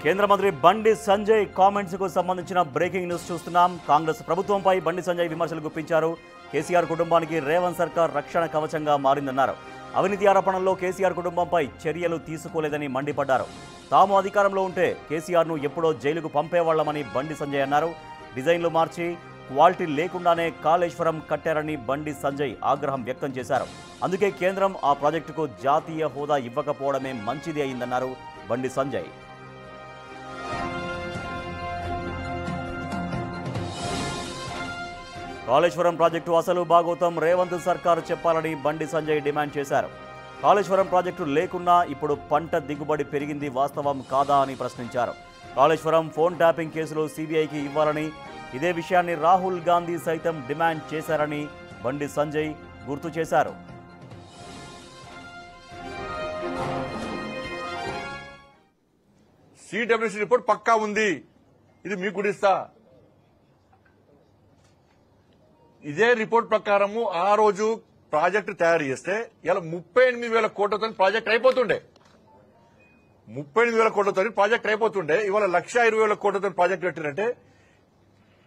కేంద్ర మంత్రి బండి సంజయ్ కామెంట్స్ కు సంబంధించిన బ్రేకింగ్ న్యూస్ చూస్తున్నాం. కాంగ్రెస్ ప్రభుత్వంపై బండి సంజయ్ విమర్శలు గుప్పించారు. కేసీఆర్ కుటుంబానికి రేవంత్ సర్కార్ రక్షణ కవచంగా మారిందన్నారు. అవినీతి ఆరోపణల్లో కేసీఆర్ కుటుంబంపై చర్యలు తీసుకోలేదని మండిపడ్డారు. తాము అధికారంలో ఉంటే కేసీఆర్ను ఎప్పుడో జైలుకు పంపేవాళ్లమని బండి సంజయ్ అన్నారు. డిజైన్లు మార్చి క్వాలిటీ లేకుండానే కాళేశ్వరం కట్టారని బండి సంజయ్ ఆగ్రహం వ్యక్తం చేశారు. అందుకే కేంద్రం ఆ ప్రాజెక్టుకు జాతీయ హోదా ఇవ్వకపోవడమే మంచిది అయిందన్నారు బండి సంజయ్. కాళేశ్వరం ప్రాజెక్టు అసలు భాగోతం రేవంత్ సర్కారు చెప్పాలని బండి సంజయ్ డిమాండ్ చేశారు. కాళేశ్వరం ప్రాజెక్టు లేకున్నా ఇప్పుడు పంట దిగుబడి పెరిగింది వాస్తవం కాదా అని ప్రశ్నించారు. కాళేశ్వరం ఫోన్ ట్యాపింగ్ కేసులో సీబీఐకి ఇవ్వాలని, ఇదే విషయాన్ని రాహుల్ గాంధీ సైతం డిమాండ్ చేశారని బండి సంజయ్ గుర్తు చేశారు. సిడబ్ల్యూసీ రిపోర్ట్ పక్కా ఉంది, ఇది మీకు కూడా ఇస్తా. ఇదే రిపోర్ట్ ప్రకారము ఆ రోజు ప్రాజెక్టు తయారు చేస్తే ఇలా 38,000 కోట్లతో ప్రాజెక్ట్ అయిపోతుండే. 38,000 కోట్లతో ప్రాజెక్ట్ అయిపోతుండే. ఇవాళ 1,20,000 కోట్లతో ప్రాజెక్ట్ పెట్టినట్టే.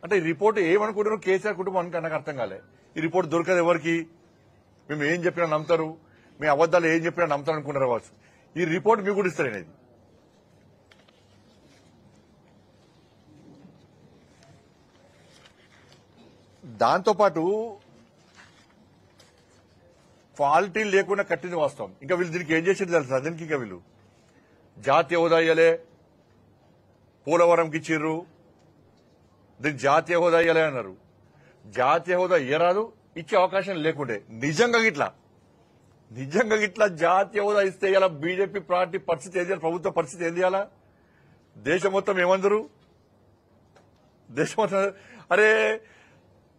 అంటే ఈ రిపోర్ట్ ఏమనుకుంటున్నారు కేసీఆర్ కుటుంబం నాకు అర్థం కాలే. ఈ రిపోర్ట్ దొరకదు ఎవరికి, మేము ఏం చెప్పినా నమ్ముతారు, మీ అబద్దాలు ఏం చెప్పినా నమ్ముతారు అనుకుంటారు కావచ్చు. ఈ రిపోర్ట్ మీకు కూడా ఇస్తారు. ఇది దాంతోపాటు క్వాలిటీ లేకుండా కట్టింది వాస్తవం. ఇంకా వీళ్ళు దీనికి ఏం చేసేది తెలుసా? దీనికి ఇంకా వీళ్ళు జాతీయ హోదా ఇయ్యలే, పోలవరంకి ఇచ్చిర్రు, దీనికి జాతీయ హోదా ఇయ్యలే అన్నారు. జాతీయ హోదా ఇయ్యరాదు, ఇచ్చే అవకాశం లేకుండే. నిజంగా గిట్లా జాతీయ హోదా ఇస్తే ఇలా బీజేపీ పార్టీ పరిస్థితి ఏం చేయాలి, ప్రభుత్వ పరిస్థితి ఏం చేయాలా? దేశం మొత్తం ఏమందరు, దేశం మొత్తం అరే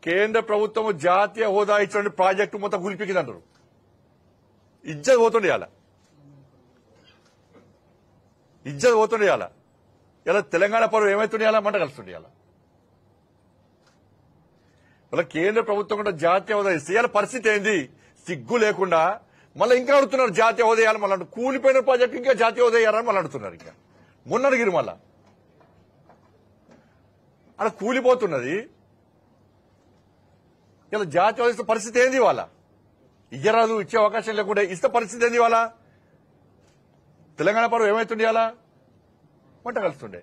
కేంద్ర ప్రభుత్వం జాతీయ హోదా ఇచ్చిన ప్రాజెక్టు మొత్తం కూలిపికింది అంటారు. ఇజ్జత్ పోతుండే ఇలా తెలంగాణ పరువు ఏమైతుండే మంట కలుస్తుండే. ఇలా కేంద్ర ప్రభుత్వం కూడా జాతీయ హోదా ఇస్తే ఇలా పరిస్థితి ఏంది? సిగ్గు లేకుండా మళ్ళీ ఇంకా అడుగుతున్నారు జాతీయ హోదా ఇవ్వాలి. మళ్ళీ కూలిపోయిన ప్రాజెక్టు ఇంకా జాతీయ హోదా ఇవ్వాలని మళ్ళీ అడుగుతున్నారు. ఇంకా మొన్న అడిగిరు మళ్ళా అలా కూలిపోతున్నది. ఇలా జాతీయ హోదా పరిస్థితి ఏంది? వాళ్ళ ఇయ్యరాదు, ఇచ్చే అవకాశం లేకుండా ఇస్తే పరిస్థితి ఏంది? వాళ్ళ తెలంగాణ పరువు ఏమైతుండే? అలా మంట కలుస్తుండే.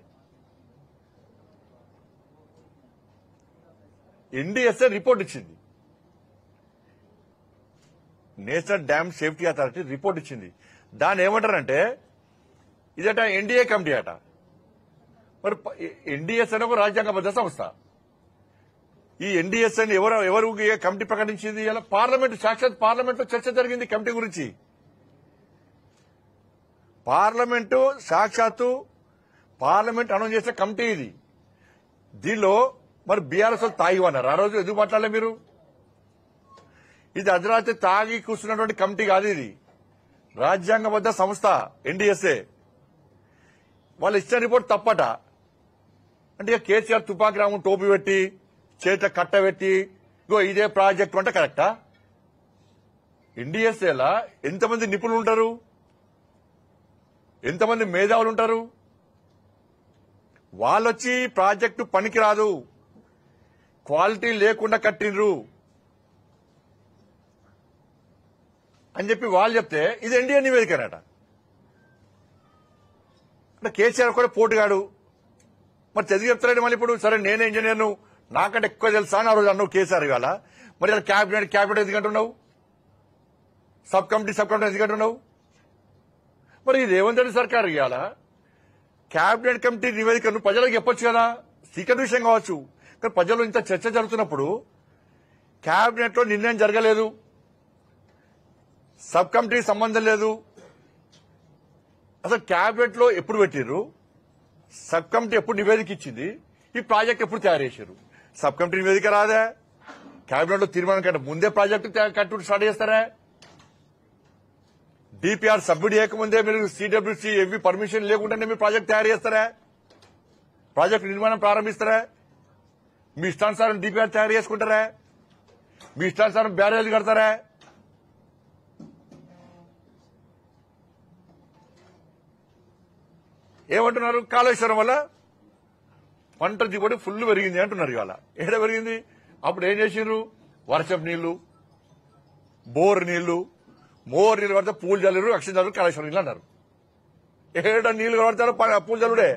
ఎన్డీఎస్ఏ రిపోర్ట్ ఇచ్చింది, national dam safety authority report ఇచ్చింది. దాన్ని ఏమంటారంటే ఇదట ఎన్డీఏ కమిటీ అట. మరి ఎన్డీఎస్ అనే ఒక రాజ్యాంగబద్ధ సంస్థ. ఈ ఎన్డీఎస్ అని ఎవరు కమిటీ ప్రకటించింది? ఇలా పార్లమెంట్, సాక్షాత్ పార్లమెంట్ లో చర్చ జరిగింది కమిటీ గురించి. సాక్షాత్తు పార్లమెంట్ అనౌన్స్ చేసిన కమిటీ ఇది. దీనిలో మరి బీఆర్ఎస్ వాళ్ళు తాగి అన్నారు. ఆ రోజు ఎందుకు మాట్లాడలే మీరు? ఇది అర్ధరాత్రి తాగి కూర్చున్నటువంటి కమిటీ కాదు, ఇది రాజ్యాంగబద్ధ సంస్థ ఎన్డీఎస్ఏ. వాళ్ళు ఇచ్చిన రిపోర్ట్ తప్పట. అంటే ఇక కేసీఆర్ తుపాకి రాము టోపీ పెట్టి చేత కట్టబెట్టి ఇగో ఇదే ప్రాజెక్టు అంటే కరెక్టా? ఎన్డీఎస్ఏలా ఎంతమంది నిపుణులు ఉంటారు, ఎంతమంది మేధావులు ఉంటారు? వాళ్ళొచ్చి ప్రాజెక్టు పనికిరాదు, క్వాలిటీ లేకుండా కట్టిండ్రు అని చెప్పి వాళ్ళు చెప్తే ఇది ఎన్డీఏ నివేదికనట. అంటే కేసీఆర్ కూడా పోటుగాడు. మరి చదివి చెప్తారండి మళ్ళీ ఇప్పుడు. సరే నేనే ఇంజనీర్ను, నాకంటే ఎక్కువ తెలుసా అని ఆ రోజు అన్నావు కేసీఆర్. ఇవాళ మరి ఇలా క్యాబినెట్ ఎందుకంటున్నావు? సబ్ కమిటీ ఎందుకంటున్నావు? మరి రేవంత్ రెడ్డి సర్కార్ ఇవాళ క్యాబినెట్ కమిటీ నివేదికను ప్రజలకు చెప్పొచ్చు కదా. సీక్రెట్ విషయం కావచ్చు, కానీ ప్రజలు ఇంత చర్చ జరుగుతున్నప్పుడు క్యాబినెట్ లో నిర్ణయం జరగలేదు, సబ్ కమిటీ సంబంధం లేదు. అసలు క్యాబినెట్ లో ఎప్పుడు పెట్టిర్రు, సబ్ కమిటీ ఎప్పుడు నివేదిక ఇచ్చింది, ఈ ప్రాజెక్ట్ ఎప్పుడు తయారు చేశారు? సబ్ కమిటీ నివేదిక రాదా? క్యాబినెట్ లో తీర్మానం కంటే ముందే ప్రాజెక్టు కట్టు స్టార్ట్ చేస్తారా? డిపిఆర్ సబ్మిట్ చేయకముందే మీరు సిడబ్ల్యూసీ ఏవి పర్మిషన్ లేకుండానే మీరు ప్రాజెక్ట్ తయారు చేస్తారా? ప్రాజెక్టు నిర్మాణం ప్రారంభిస్తారా? మీ ఇష్టానుసారం డిపిఆర్ తయారు చేసుకుంటారా? మీ ఇష్టానుసారం బ్యారేజ్ కడతారా? ఏమంటున్నారు? కాళేశ్వరం వల్ల పంట దిగుబడి ఫుల్ పెరిగింది అంటున్నారు. ఇవాళ ఏడ పెరిగింది? అప్పుడు ఏం చేసిండ్రు? వర్షపు నీళ్లు, బోర్ నీళ్లు, మోర్ నీళ్లు పడితే పూలు చల్లురు, అక్షం చల్లురు, కాళేశ్వరం నీళ్ళు అన్నారు. ఏడ నీళ్లు కనబడతారో పూలు చల్లుడే.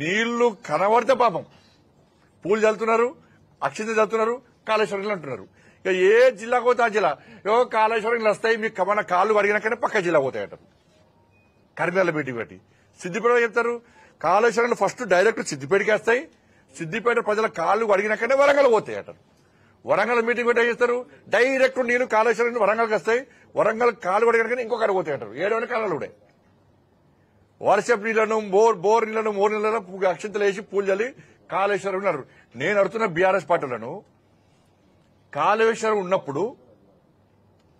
నీళ్లు కనబడితే పాపం పూలు చల్లుతున్నారు, అక్షింత చల్లుతున్నారు, కాళేశ్వరం నీళ్ళు అంటున్నారు. ఇక ఏ జిల్లాకు పోతే ఆ జిల్లా కాళేశ్వరం నీళ్ళు వస్తాయి, మీకు మన కాళ్ళు అడిగినాకనే పక్క జిల్లా పోతాయట. కరీంనగర్ పెట్టి సిద్దిపేట చెప్తారు కాళేశ్వరం ఫస్ట్ డైరెక్ట్ సిద్దిపేటకి వస్తాయి, సిద్దిపేట ప్రజల కాళ్ళు అడిగినాకనే వరంగల్ పోతాయి అంటారు. వరంగల్ మీటింగ్ పెట్టి ఏం చేస్తారు? డైరెక్ట్ నీళ్లు కాళేశ్వరం వరంగల్కి వస్తాయి, వరంగల్ కాళ్ళు అడిగినాకనే ఇంకొకటి పోతాయి అంటారు. 7 కాలాలుడే వర్షపు నీళ్లను, బోర్ నీళ్లను, మోర్ నీళ్లను అక్షంతలు వేసి పూలు చల్లి కాళేశ్వరం ఉన్నారు. నేను అడుగుతున్న బీఆర్ఎస్ పార్టీలను, కాళేశ్వరం ఉన్నప్పుడు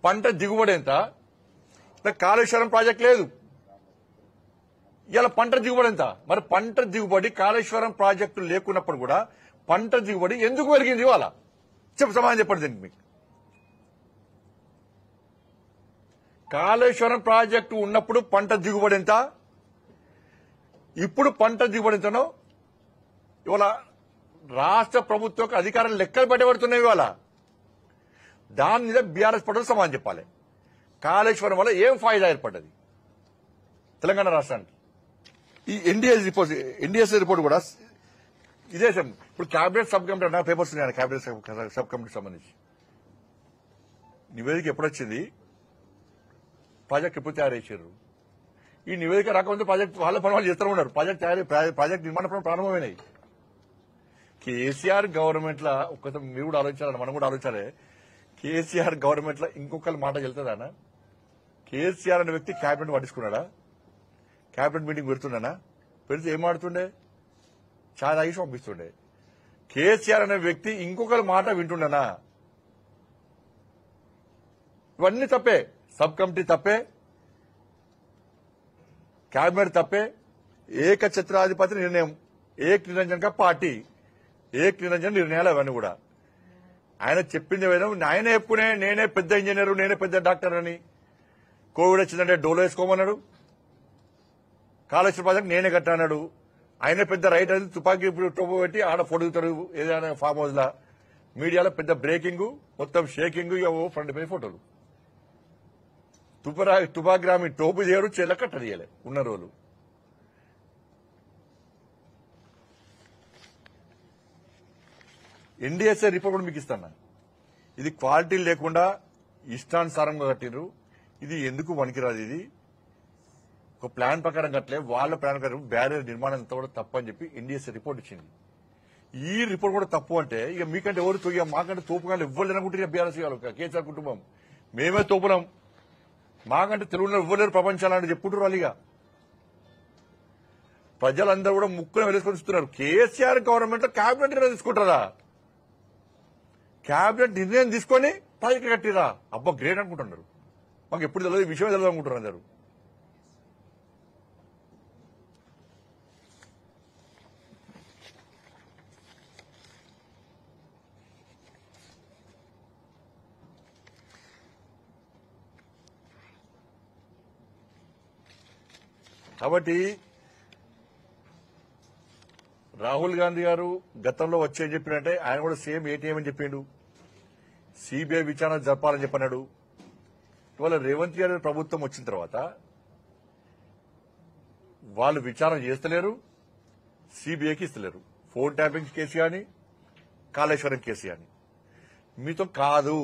పంట దిగుబడి ఎంత? కాళేశ్వరం ప్రాజెక్ట్ లేదు, ఇలా పంట దిగుబడి ఎంత? మరి పంట దిగుబడి కాళేశ్వరం ప్రాజెక్టు లేకున్నప్పుడు కూడా పంట దిగుబడి ఎందుకు పెరిగింది? ఇవాళ సమాధానం చెప్పండి దీనికి. మీకు కాళేశ్వరం ప్రాజెక్టు ఉన్నప్పుడు పంట దిగుబడి ఎంత, ఇప్పుడు పంట దిగుబడి ఎంతనో ఇవాళ రాష్ట్ర ప్రభుత్వం అధికారులు లెక్కలు పెట్టబడుతున్నాయి. ఇవాళ దాని మీద బీఆర్ఎస్ పట్టుదల సమాధానం చెప్పాలి. కాళేశ్వరం వల్ల ఏం ఫాయిదా ఏర్పడ్డది తెలంగాణ రాష్ట్రానికి? ఈ ఎన్డీఎస్ రిపోర్ట్ కూడా ఇదే. ఇప్పుడు క్యాబినెట్ సబ్ కమిటీ అన్న పేపర్స్ ఉన్నాయి, క్యాబినెట్ సబ్ కమిటీకి సంబంధించి నివేదిక ఎప్పుడొచ్చింది, ప్రాజెక్ట్ ఎప్పుడు తయారు చేశారు? ఈ నివేదిక రాకముందు ప్రాజెక్ట్ వాళ్ళ పని వాళ్ళు చేస్తూ ఉన్నారు. ప్రాజెక్ట్ నిర్మాణ పనులు ప్రారంభమైనాయి. కేసీఆర్ గవర్నమెంట్ లా ఒక్కసారి మీరు కూడా ఆలోచించాలని, మనం కూడా ఆలోచించాలి. కేసీఆర్ గవర్నమెంట్ లో ఇంకొకరి మాట వెళ్తుందా? కేసీఆర్ అనే వ్యక్తి క్యాబినెట్ పట్టించుకున్నాడా? క్యాబినెట్ మీటింగ్ పెడుతున్నానా? పెడితే ఏం ఆడుతుండే? చాలా తాగి పంపిస్తుండే. కేసీఆర్ అనే వ్యక్తి ఇంకొకరి మాట వింటుండనా? ఇవన్నీ తప్పే. సబ్ కమిటీ తప్పే, క్యాబినెట్ తప్పే, ఏకఛత్రాధిపతి నిర్ణయం, ఏక్ నిరంజన్ కా పార్టీ, ఏక్ నిరంజన్ నిర్ణయాలు అవన్నీ కూడా. ఆయన చెప్పింది ఆయనే చెప్పుకునే నేనే పెద్ద ఇంజనీరు, నేనే పెద్ద డాక్టర్ అని. కోవిడ్ వచ్చిందంటే డోలో వేసుకోమన్నాడు. కాళేశ్వరం ప్రాజెక్ట్ నేనే కట్టాడు. ఆయనే పెద్ద రైట్ అది తుపాకీ టోపు పెట్టి ఆడ పొడుగుతాడు ఏదైనా ఫామ్ హౌస్ లా. మీడియాలో పెద్ద బ్రేకింగ్, మొత్తం షేకింగ్, ఫ్రంట్ పై ఫోటోలు. తుపాగ్రామి టోపు చేయడు, చెల్ల కట్టడియలే ఉన్న రోజులు. ఎన్డీఎస్ఏ రిపోర్ట్ కూడా మీకు ఇస్తాను. ఇది క్వాలిటీ లేకుండా ఇష్టానుసారంగా కట్టిండ్రు. ఇది ఎందుకు పనికిరాదు. ఇది ఒక ప్లాన్ ప్రకారం కట్టలే, వాళ్ళ ప్లాన్ ప్రకారం బ్యారియర్ నిర్మాణం అంతా కూడా తప్పు అని చెప్పి ఎన్డీఎస్ఏ రిపోర్ట్ ఇచ్చింది. ఈ రిపోర్ట్ కూడా తప్పు అంటే ఇక మీకంటే ఎవరు మాకంటే తోపుగా ఎవ్వరు అనుకుంటే బీఆర్ఎస్ కేసీఆర్ కుటుంబం మేమే తోపునాం, మాకంటే తెలుగులో ఇవ్వలేరు ప్రపంచాలని చెప్పుకుంటారు. వాళ్ళిగా ప్రజలందరూ కూడా ముక్కును వెలుసుకొని ఇస్తున్నారు. కేసీఆర్ గవర్నమెంట్ లో క్యాబినెట్ నిర్ణయం తీసుకుంటారా? క్యాబినెట్ నిర్ణయం తీసుకొని ప్రాజెక్టు కట్టిరా? అబ్బా గ్రేట్ అనుకుంటున్నారు. మాకు ఎప్పుడు తెలియదు, ఈ విషయం తెలియదు అనుకుంటున్నారు అందరు. కాబట్టి రాహుల్ గాంధీ గారు గతంలో వచ్చేది చెప్పినట్టే ఆయన కూడా సేమ్ ఏటీఎం అని చెప్పిండు. సిబిఐ విచారణ జరపాలని చెప్పన్నాడు. ఇవాళ రేవంత్ రెడ్డి ప్రభుత్వం వచ్చిన తర్వాత వాళ్ళు విచారణ చేస్తలేరు, సిబిఐకి ఇస్తలేరు. ఫోన్ ట్యాపింగ్ కేసు కానీ, కాళేశ్వరం కేసు కానీ. మీతో కాదు,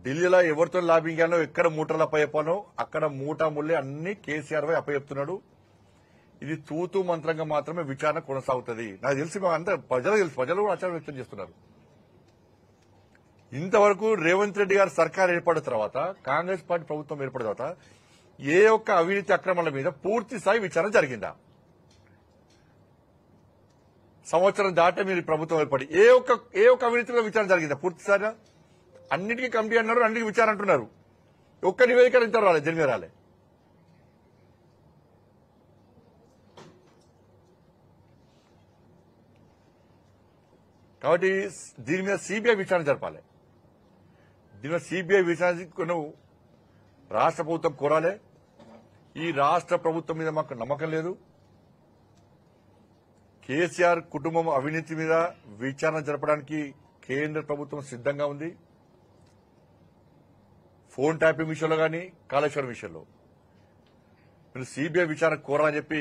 ఢిల్లీలో ఎవరితో లాబింగ్ చేయాలో, ఎక్కడ మూటలు అప్పచెప్పానో అక్కడ మూటా ముళ్ళే అన్ని కేసీఆర్ పై అప్పచెప్తున్నాడు. ఇది తూతూ మంత్రంగా మాత్రమే విచారణ కొనసాగుతుంది. నాకు తెలిసి అంతా ప్రజలు తెలుసు, ప్రజలు కూడా ఆచారం వ్యక్తం చేస్తున్నారు. ఇంతవరకు రేవంత్ రెడ్డి గారి సర్కార్ ఏర్పడిన తర్వాత, కాంగ్రెస్ పార్టీ ప్రభుత్వం ఏర్పడిన తర్వాత ఏ ఒక్క అవినీతి అక్రమాల మీద పూర్తి స్థాయి విచారణ జరిగిందా? సంవత్సరం దాటే మీరు ప్రభుత్వం ఏర్పడి ఏ ఒక్క అవినీతిలో విచారణ జరిగిందా పూర్తి స్థాయిగా? అన్నిటికీ కమిటీ అన్నారు, అన్నిటికీ విచారణ అంటున్నారు. ఒక్క నివేదిక ఇంత రాలే, దీని మీద రాలే. కాబట్టి దీని మీద సిబిఐ విచారణ జరపాలి. దీని మీద సిబిఐ విచారణ రాష్ట్ర ప్రభుత్వం కోరాలి. ఈ రాష్ట్ర ప్రభుత్వం మీద మాకు నమ్మకం లేదు. కేసీఆర్ కుటుంబం అవినీతి మీద విచారణ జరపడానికి కేంద్ర ప్రభుత్వం సిద్ధంగా ఉంది. ఫోన్ ట్యాపింగ్ విషయంలో గానీ, కాళేశ్వరం విషయంలో మీరు సిబిఐ విచారణ కోరాలని చెప్పి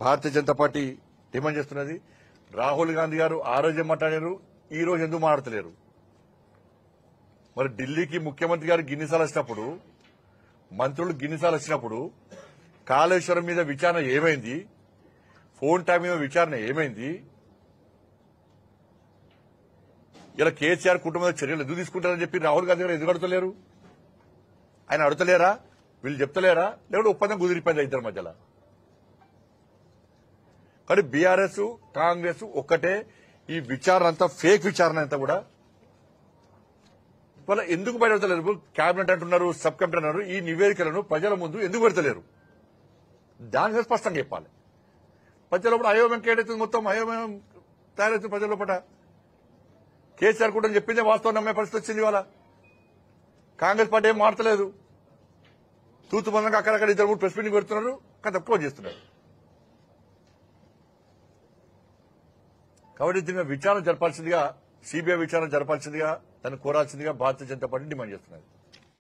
భారతీయ జనతా పార్టీ డిమాండ్ చేస్తున్నది. రాహుల్ గాంధీ గారు ఆ రోజే మాట్లాడారు, ఈ రోజు ఎందుకు మాట్లాడతలేరు? మరి ఢిల్లీకి ముఖ్యమంత్రి గారు గిన్నిసార్లు వచ్చినప్పుడు, మంత్రులు గిన్నిసార్లు వచ్చినప్పుడు కాళేశ్వరం మీద విచారణ ఏమైంది? ఫోన్ ట్యాప్ మీద విచారణ ఏమైంది? ఇలా కేసీఆర్ కుటుంబ చర్యలు ఎందుకు తీసుకుంటారని చెప్పి రాహుల్ గాంధీ గారు ఎందుకు అడుగుతలేరు? ఆయన అడుగుతలేరా? వీళ్ళు చెప్తలేరా? లేకపోతే ఒప్పందం కుదిరిపోయిందా ఇద్దరి మధ్యలో? కానీ బీఆర్ఎస్ కాంగ్రెస్ ఒక్కటే, ఈ విచారణ అంతా ఫేక్ విచారణ అంతా కూడా వాళ్ళ ఎందుకు బయటపెడతలేరు? కేబినెట్ అంటున్నారు, సబ్ కమిటీ అంటున్నారు. ఈ నివేదికలను ప్రజల ముందు ఎందుకు పెడతలేరు? దానికి స్పష్టంగా చెప్పాలి. ప్రజల లోపల అయోమయం కేటవుతుంది, మొత్తం అయోమయం తయారవుతుంది ప్రజల లోపల. కేసీఆర్ కూడా చెప్పిందే వాస్తవం నమ్మే పరిస్థితి వచ్చింది. ఇవాళ కాంగ్రెస్ పార్టీ ఏం మారతలేదు. తూతు మందంగా అక్కడక్కడ ఇద్దరు మూడు ప్రెస్ మీటింగ్ పెడుతున్నారు, కానీ తక్కువ చేస్తున్నారు. కాబట్టి దీని విచారణ జరపాల్సిందిగా, సిబిఐ విచారణ జరపాల్సిందిగా, దాన్ని కోరాల్సిందిగా భారతీయ జనతా పార్టీ డిమాండ్ చేస్తున్నారు.